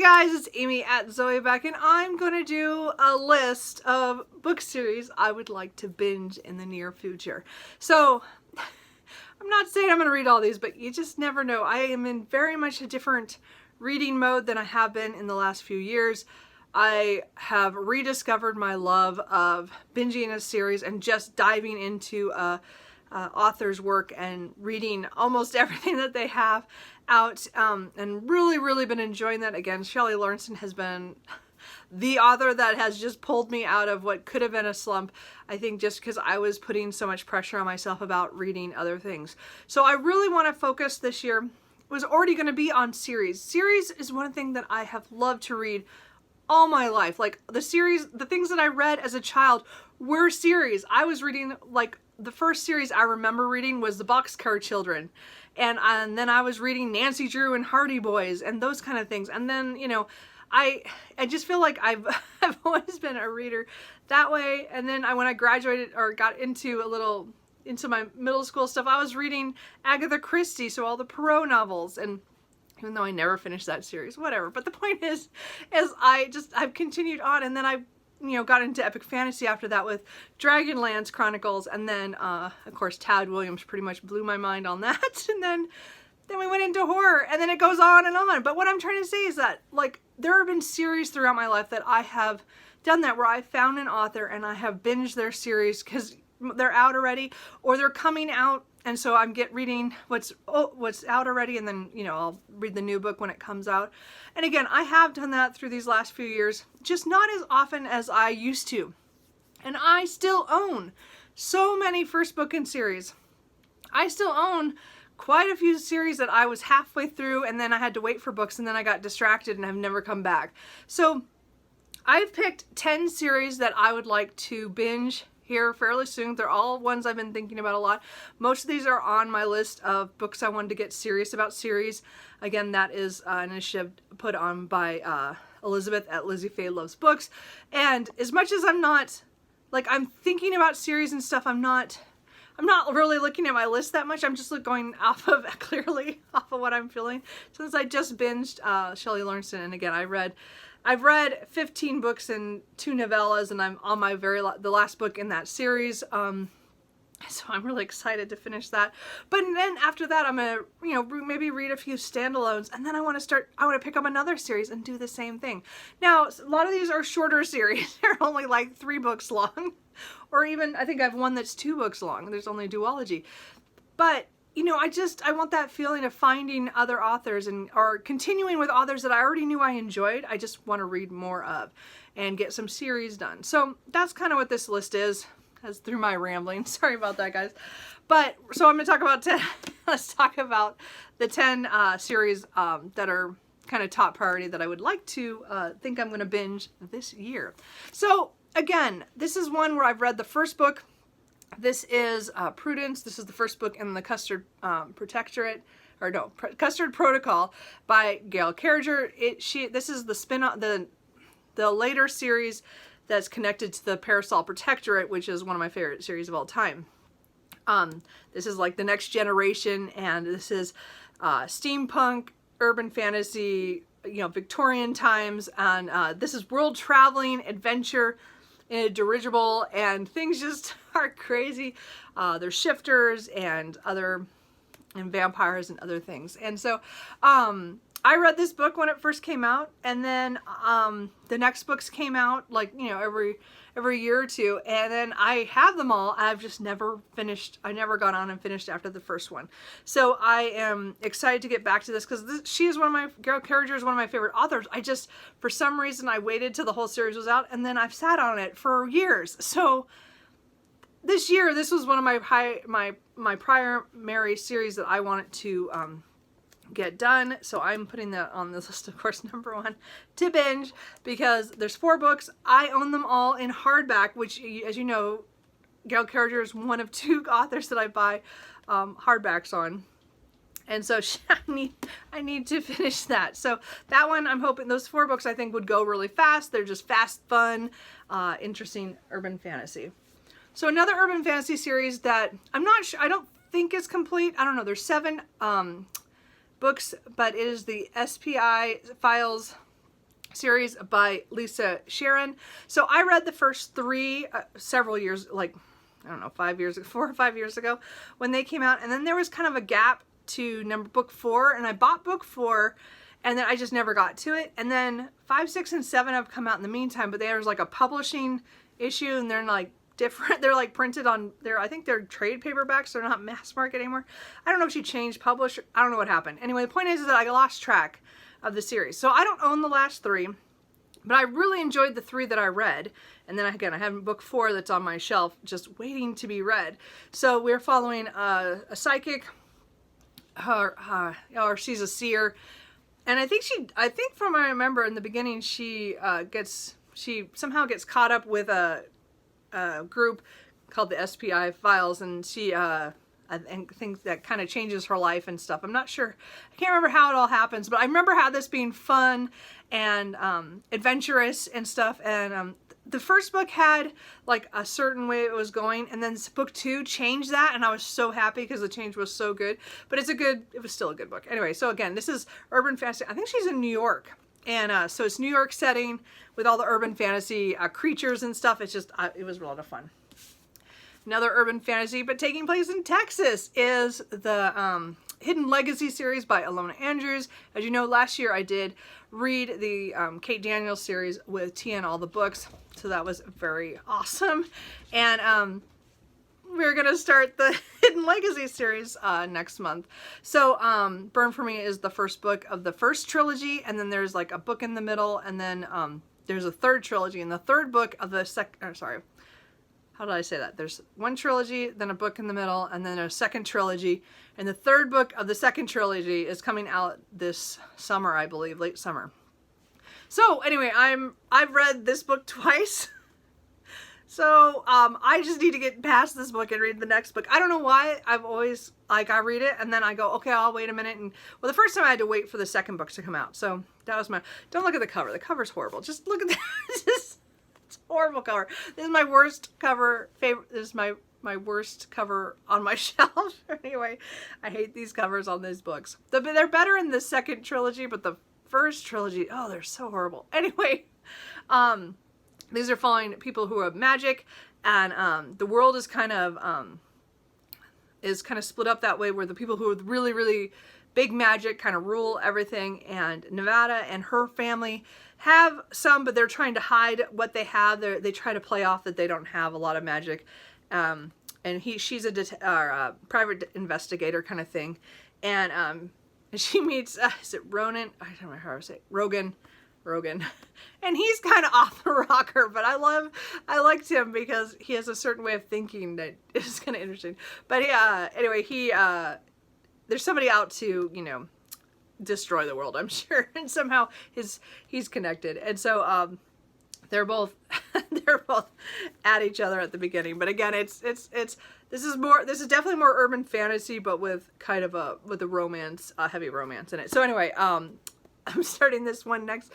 Hey guys, it's Amy at Zoe Back, and I'm going to do a list of book series I would like to binge in the near future. So, I'm not saying I'm going to read all these, but you just never know. I am in very much a different reading mode than I have been in the last few years. I have rediscovered my love of binging a series and just diving into author's work and reading almost everything that they have out, and really been enjoying that. Again, Shelley Lawrenson has been the author that has just pulled me out of what could have been a slump, I think, just because I was putting so much pressure on myself about reading other things. So I really want to focus this year, was already going to be on series. Series is one thing that I have loved to read all my life. Like the things that I read as a child were series. I was reading, like, the first series I remember reading was the Boxcar Children. And then I was reading Nancy Drew and Hardy Boys and those kind of things. And then, you know, I just feel like I've always been a reader that way. And then when I graduated or got into my middle school stuff, I was reading Agatha Christie, so all the Poirot novels. And even though I never finished that series, whatever. But the point is I've continued on, and then I got into epic fantasy after that with Dragonlance Chronicles, and then of course Tad Williams pretty much blew my mind on that. And then we went into horror, and then it goes on and on. But what I'm trying to say is that, like, there have been series throughout my life that I have done that, where I found an author and I have binged their series because they're out already or they're coming out. And so I'm reading what's out already, and then, I'll read the new book when it comes out. And again, I have done that through these last few years, just not as often as I used to. And I still own so many first book in series. I still own quite a few series that I was halfway through, and then I had to wait for books, and then I got distracted and have never come back. So I've picked 10 series that I would like to binge here fairly soon. They're all ones I've been thinking about a lot. Most of these are on my list of books I wanted to get serious about series. Again, that is an initiative put on by Elizabeth at Lizzie Faye Loves Books. And as much as I'm thinking about series and stuff, I'm not really looking at my list that much. I'm just going clearly off of what I'm feeling. Since I just binged Shelley Lawrenson, and again, I've read 15 books and 2 novellas, and I'm on the last book in that series. So I'm really excited to finish that. But then after that, I'm gonna, maybe read a few standalones, and then I want to pick up another series and do the same thing. Now, a lot of these are shorter series. They're only like 3 books long, or even, I think I have one that's 2 books long. There's only a duology. But I want that feeling of finding other authors or continuing with authors that I already knew I enjoyed. I just want to read more of and get some series done. So that's kind of what this list is, as through my rambling. Sorry about that, guys. But so I'm going to talk about 10. Let's talk about the 10 series that are kind of top priority that I would like to think I'm going to binge this year. So again, this is one where I've read the first book. This is Prudence. This is the first book in the Custard Custard Protocol by Gail Carriger. This is the spin-off, the later series that's connected to the Parasol Protectorate, which is one of my favorite series of all time. This is like the next generation, and this is steampunk, urban fantasy, Victorian times, and this is world traveling adventure in a dirigible, and things just are crazy. There's shifters and vampires and other things. And so I read this book when it first came out, and then the next books came out every year or two, and then I have them all. I've just never finished. I never got on and finished after the first one. So I am excited to get back to this, because Gail Carriger is one of my favorite authors. For some reason, I waited till the whole series was out, and then I've sat on it for years. So this year, this was one of my primary series that I wanted to get done. So I'm putting that on this list, of course, number 1 to binge, because there's 4 books. I own them all in hardback, which, as you know, Gail Carriger is one of 2 authors that I buy hardbacks on. And so I need to finish that. So that one, I'm hoping, those 4 books I think would go really fast. They're just fast, fun, interesting urban fantasy. So another urban fantasy series that I'm not sure, I don't think is complete. I don't know. There's 7 books, but it is the SPI Files series by Lisa Sharon. So I read the first three several years, like, I don't know, 4 or 5 years ago when they came out. And then there was kind of a gap to book 4, and I bought book 4, and then I just never got to it. And then 5, 6, and 7 have come out in the meantime, but there's like a publishing issue, and they're like different. They're like printed on I think they're trade paperbacks. They're not mass market anymore. I don't know if she changed publisher. I don't know what happened. Anyway, the point is that I lost track of the series. So I don't own the last 3, but I really enjoyed the 3 that I read. And then again, I have book 4 that's on my shelf just waiting to be read. So we're following a psychic, or she's a seer. And I think from what I remember in the beginning, she somehow gets caught up with a group called the SPI Files, and she I think that kind of changes her life and stuff. I'm not sure. I can't remember how it all happens, but I remember how this being fun and adventurous and stuff. And the first book had like a certain way it was going, and then book 2 changed that, and I was so happy because the change was so good. But it was still a good book. Anyway, so again, this is urban fantasy. I think she's in New York. And so it's New York setting with all the urban fantasy creatures and stuff. It's just, it was a lot of fun. Another urban fantasy, but taking place in Texas, is the Hidden Legacy series by Alona Andrews. As you know, last year I did read the Kate Daniels series with Tia and all the books, so that was very awesome. And we're going to start the Hidden Legacy series next month. So Burn For Me is the first book of the first trilogy, and then there's like a book in the middle, and then there's a third trilogy, and the third book of the how did I say that? There's one trilogy, then a book in the middle, and then a second trilogy. And the third book of the second trilogy is coming out this summer, I believe, late summer. So anyway, I've read this book twice. So I just need to get past this book and read the next book. I don't know why. I've always, I read it and then I go, okay, I'll wait a minute. And well, the first time I had to wait for the second book to come out. So that was don't look at the cover. The cover's horrible. Just look at that. It's a horrible cover. This is my worst cover favorite. This is my worst cover on my shelf. Anyway, I hate these covers on these books. They're better in the second trilogy, but the first trilogy, oh, they're so horrible. Anyway, these are following people who have magic, and the world is kind of split up that way, where the people who have really, really big magic kind of rule everything, and Nevada and her family have some, but they're trying to hide what they have. They try to play off that they don't have a lot of magic, and she's a private investigator kind of thing, and she meets is it Ronan? I don't know how to say it. Rogan, and he's kind of off the rocker, but I liked him because he has a certain way of thinking that is kind of interesting. But anyway, there's somebody out to, you know, destroy the world, I'm sure, and somehow he's connected, and so they're both at each other at the beginning. But again, this is definitely more urban fantasy, but with kind of a romance, heavy romance in it. So anyway, I'm starting this one next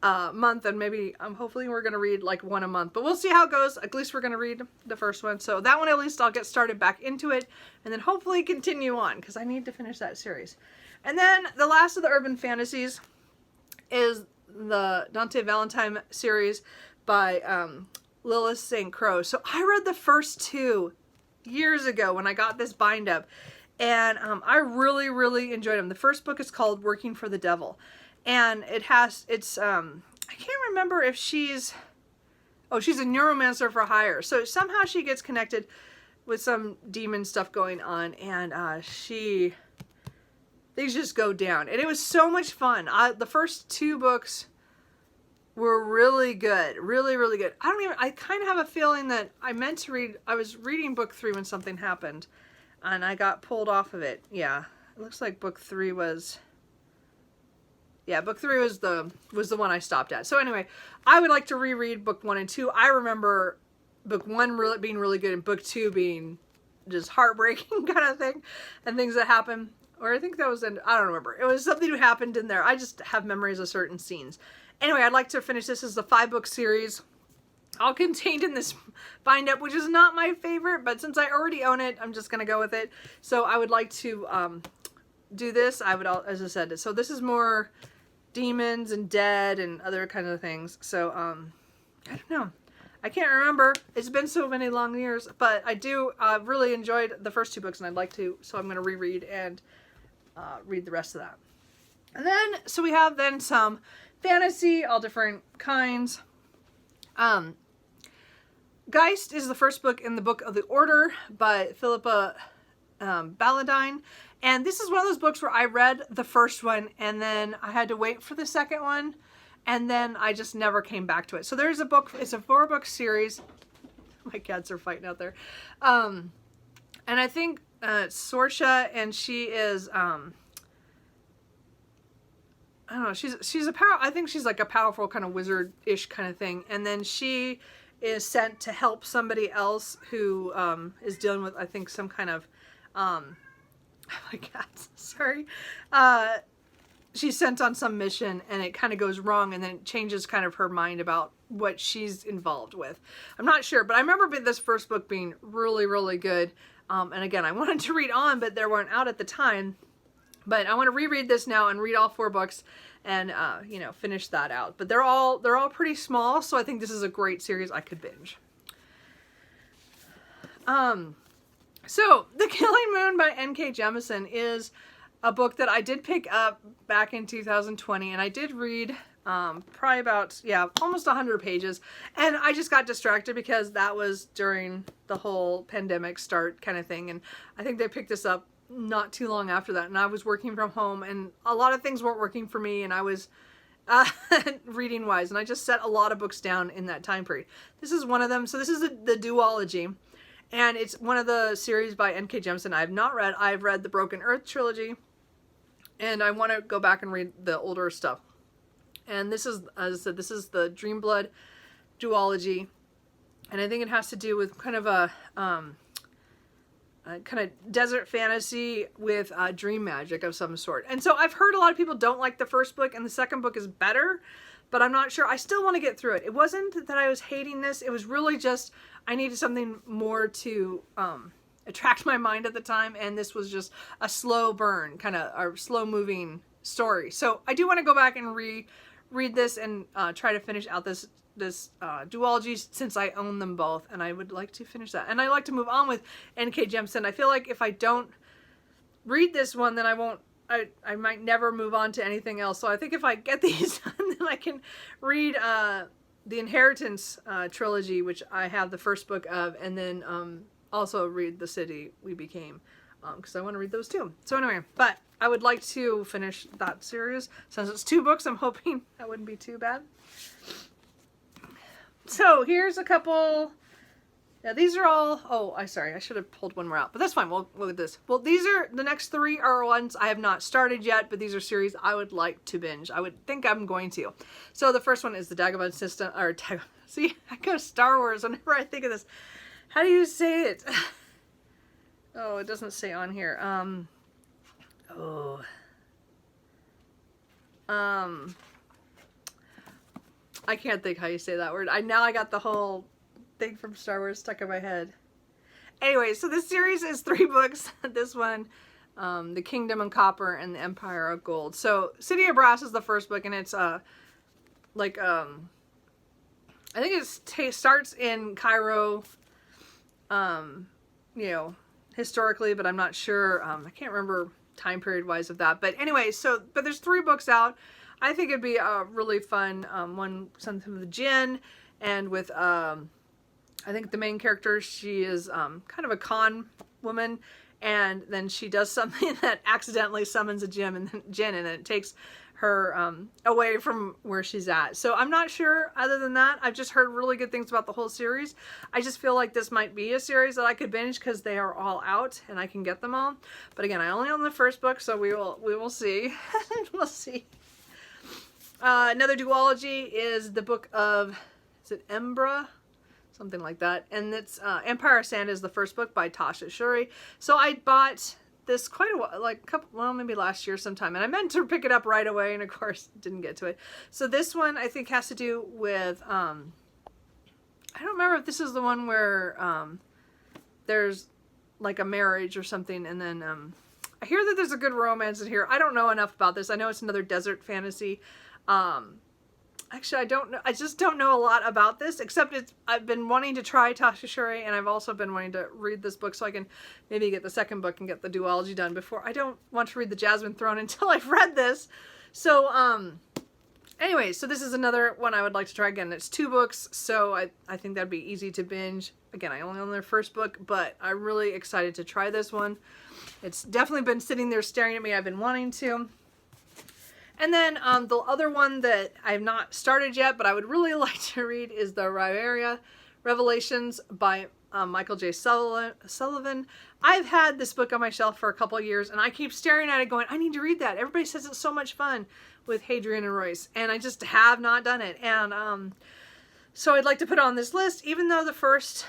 month, and maybe hopefully we're gonna read like one a month, but we'll see how it goes. At least we're gonna read the first one, so that one at least I'll get started back into it, and then hopefully continue on, because I need to finish that series. And then the last of the urban fantasies is the Dante Valentine series by Lilith St. Croix. So I read the first 2 years ago when I got this bind up, and I really, really enjoyed them. The first book is called Working for the Devil, and I can't remember if she's a neuromancer for hire. So somehow she gets connected with some demon stuff going on, and things just go down. And it was so much fun. The first 2 books were really good. Really, really good. I kind of have a feeling that I was reading book 3 when something happened, and I got pulled off of it. Yeah. It looks like book 3 was... Yeah, book 3 was the one I stopped at. So anyway, I would like to reread book 1 and 2. I remember book 1 being really good, and book 2 being just heartbreaking kind of thing, and things that happen. Or I think that was I don't remember. It was something that happened in there. I just have memories of certain scenes. Anyway, I'd like to finish this as the 5-book series, all contained in this bind-up, which is not my favorite, but since I already own it, I'm just going to go with it. So I would like to do this. As I said, so this is more demons and dead and other kinds of things. So, I don't know. I can't remember. It's been so many long years, but I do really enjoyed the first 2 books, and I'd like to, so I'm going to reread and read the rest of that. And then, so we have then some fantasy, all different kinds. Geist is the first book in the Book of the Order by Philippa Valentine. And this is one of those books where I read the first one and then I had to wait for the second one. And then I just never came back to it. So there's a book, it's a 4-book series. My cats are fighting out there. And I think Sorsha, and she is, I don't know, she's a power, I think she's like a powerful kind of wizard-ish kind of thing. And then she is sent to help somebody else who is dealing with, I think, some kind of, oh my God, sorry. She's sent on some mission and it kind of goes wrong, and then it changes kind of her mind about what she's involved with. I'm not sure, but I remember this first book being really, really good. And again, I wanted to read on, but they weren't out at the time. But I want to reread this now and read all 4 books and, you know, finish that out. But they're all pretty small, so I think this is a great series I could binge. So, The Killing Moon by N.K. Jemisin is a book that I did pick up back in 2020, and I did read probably about, almost 100 pages. And I just got distracted because that was during the whole pandemic start kind of thing. And I think they picked this up not too long after that, and I was working from home, and a lot of things weren't working for me, and I was reading wise, and I just set a lot of books down in that time period. This is one of them. So this is the duology, and it's one of the series by N.K. Jemisin I have not read. I've read the Broken Earth trilogy, and I want to go back and read the older stuff. And this is, as I said, this is the Dreamblood duology, and I think it has to do with kind of a kind of desert fantasy with dream magic of some sort. And so I've heard a lot of people don't like the first book, and the second book is better, but I'm not sure. I still want to get through it. It wasn't that I was hating this. It was really just I needed something more to attract my mind at the time, and this was just a slow burn, kind of a slow moving story. So I do want to go back and read this and try to finish out this duology, since I own them both, and I would like to finish that. And I like to move on with N.K. Jemisin. I feel like if I don't read this one, then I might never move on to anything else. So I think if I get these done, then I can read the Inheritance trilogy, which I have the first book of, and then also read The City We Became, because I want to read those too. So anyway, but I would like to finish that series. Since it's 2 books, I'm hoping that wouldn't be too bad. So here's a couple. Yeah, these are all. Sorry, I should have pulled one more out, but that's fine. We'll look at this. Well, these are the next 3 are ones I have not started yet, but these are series I would like to binge. I would think I'm going to. So the first one is the Dagobah System, or see, I go Star Wars whenever I think of this. How do you say it? Oh, it doesn't say on here. I can't think how you say that word. Now I got the whole thing from Star Wars stuck in my head. Anyway, so this series is 3 books. This one, The Kingdom of Copper and The Empire of Gold. So City of Brass is the first book, and it's I think it starts in Cairo, you know, historically, but I'm not sure. I can't remember time period wise of that. But anyway, but there's 3 books out. I think it'd be a really fun one, something with the Jinn, and with I think the main character, she is kind of a con woman, and then she does something that accidentally summons a Jinn, and then it takes her away from where she's at. So I'm not sure. Other than that, I've just heard really good things about the whole series. I just feel like this might be a series that I could binge because they are all out and I can get them all. But again, I only own the first book, so we will see. We'll see. Another duology is the book of, is it Embra? Something like that. And it's Empire of Sand is the first book by Tasha Shuri. So I bought this quite a while, maybe last year sometime, and I meant to pick it up right away, and of course didn't get to it. So this one I think has to do with I don't remember if this is the one where there's like a marriage or something, and then I hear that there's a good romance in here. I don't know enough about this. I know it's another desert fantasy. Actually, I don't know. I just don't know a lot about this, except I've been wanting to try Tasha Shuri, and I've also been wanting to read this book so I can maybe get the second book and get the duology done before. I don't want to read the Jasmine Throne until I've read this. So, anyway, so this is another one I would like to try again. It's 2 books, so I think that'd be easy to binge. Again, I only own their first book, but I'm really excited to try this one. It's definitely been sitting there staring at me. I've been wanting to. And then the other one that I've not started yet, but I would really like to read is the Riveria Revelations by Michael J. Sullivan. I've had this book on my shelf for a couple of years, and I keep staring at it going, I need to read that. Everybody says it's so much fun with Hadrian and Royce, and I just have not done it. And so I'd like to put it on this list, even though the first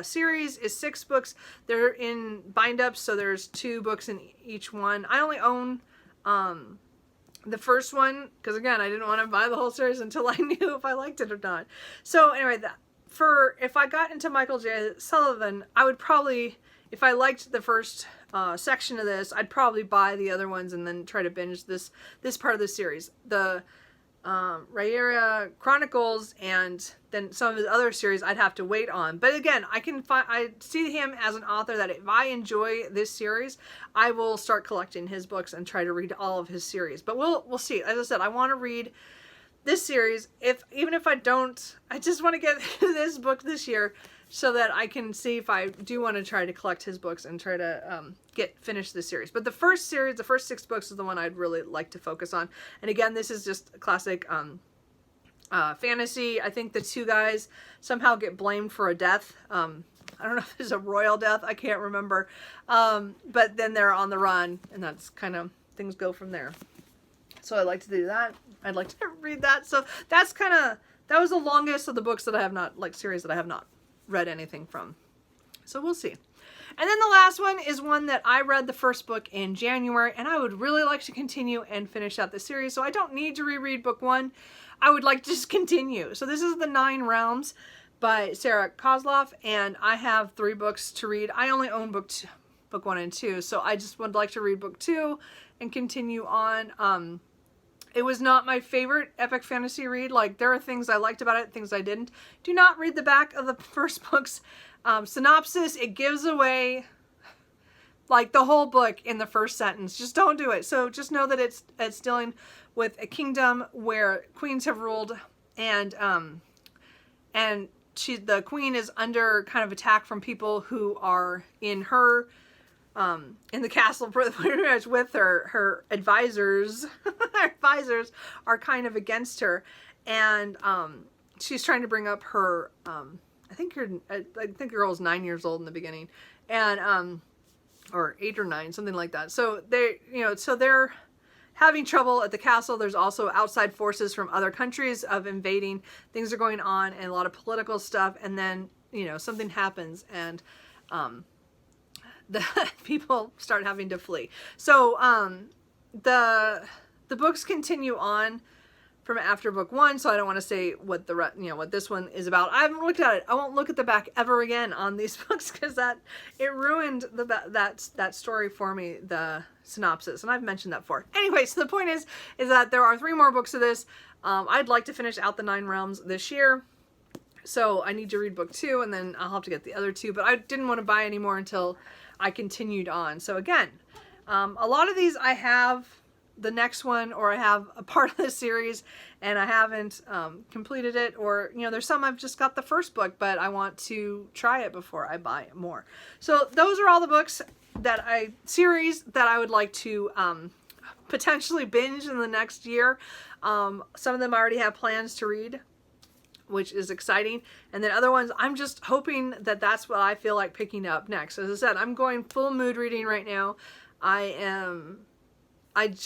series is 6 books. They're in bind-ups, so there's 2 books in each one. I only own the first one because, again, I didn't want to buy the whole series until I knew if I liked it or not. So anyway, if I got into Michael J. Sullivan, I would probably, if I liked the first section of this, I'd probably buy the other ones and then try to binge this part of the series. The Riveria Chronicles and then some of his other series I'd have to wait on. But again, I see him as an author that if I enjoy this series, I will start collecting his books and try to read all of his series. But we'll see. As I said, I want to read this series. Even if I don't, I just want to get this book this year so that I can see if I do want to try to collect his books and try to finish this series. But the first series, the first 6 books is the one I'd really like to focus on. And again, this is just a classic fantasy. I think the 2 guys somehow get blamed for a death. I don't know if it's a royal death. I can't remember. But then they're on the run, and that's kind of, things go from there. So I'd like to do that. I'd like to read that. So that was the longest of the books that I have not, like series that I have not read anything from. So we'll see. And then the last one is one that I read the first book in January, and I would really like to continue and finish out the series. So I don't need to reread book 1. I would like to just continue. So this is The 9 Realms by Sarah Kozloff, and I have 3 books to read. I only own book 1 and 2, so I just would like to read book 2 and continue on. It was not my favorite epic fantasy read. Like, there are things I liked about it, things I didn't. Do not read the back of the first book's synopsis. It gives away, like, the whole book in the first sentence. Just don't do it. So just know that it's dealing with a kingdom where queens have ruled, and the queen is under kind of attack from people who are in her in the castle pretty much with her advisors. Her advisors are kind of against her, and she's trying to bring up her I think the girl's 9 years old in the beginning, and or 8 or 9, something like that. So they're having trouble at the castle. There's also outside forces from other countries of invading. Things are going on and a lot of political stuff, and then something happens, and the people start having to flee. So the books continue on from after book 1, so I don't want to say what what this one is about. I haven't looked at it. I won't look at the back ever again on these books because it ruined that story for me, the synopsis, and I've mentioned that before. Anyway, so the point is that there are 3 more books of this. I'd like to finish out the 9 Realms this year. So I need to read book 2, and then I'll have to get the other 2, but I didn't want to buy any more until I continued on. So again, a lot of these I have the next one, or I have a part of the series and I haven't completed it, or there's some I've just got the first book, but I want to try it before I buy more. So those are all the books series that I would like to potentially binge in the next year. Some of them I already have plans to read, which is exciting. And then other ones, I'm just hoping that that's what I feel like picking up next. As I said, I'm going full mood reading right now. I've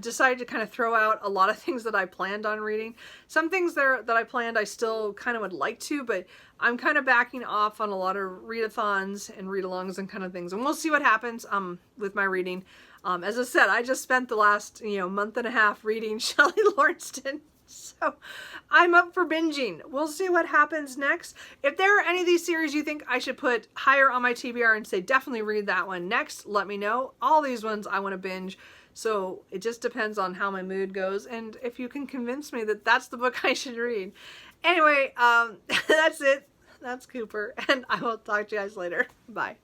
decided to kind of throw out a lot of things that I planned on reading. Some things that I planned I still kind of would like to, but I'm kind of backing off on a lot of readathons and read-alongs and kind of things. And we'll see what happens with my reading. As I said, I just spent the last month and a half reading Shelley Lawrence. So I'm up for binging. We'll see what happens next. If there are any of these series you think I should put higher on my TBR and say definitely read that one next, let me know. All these ones I want to binge. So it just depends on how my mood goes and if you can convince me that that's the book I should read. Anyway, that's it. That's Cooper, and I will talk to you guys later. Bye.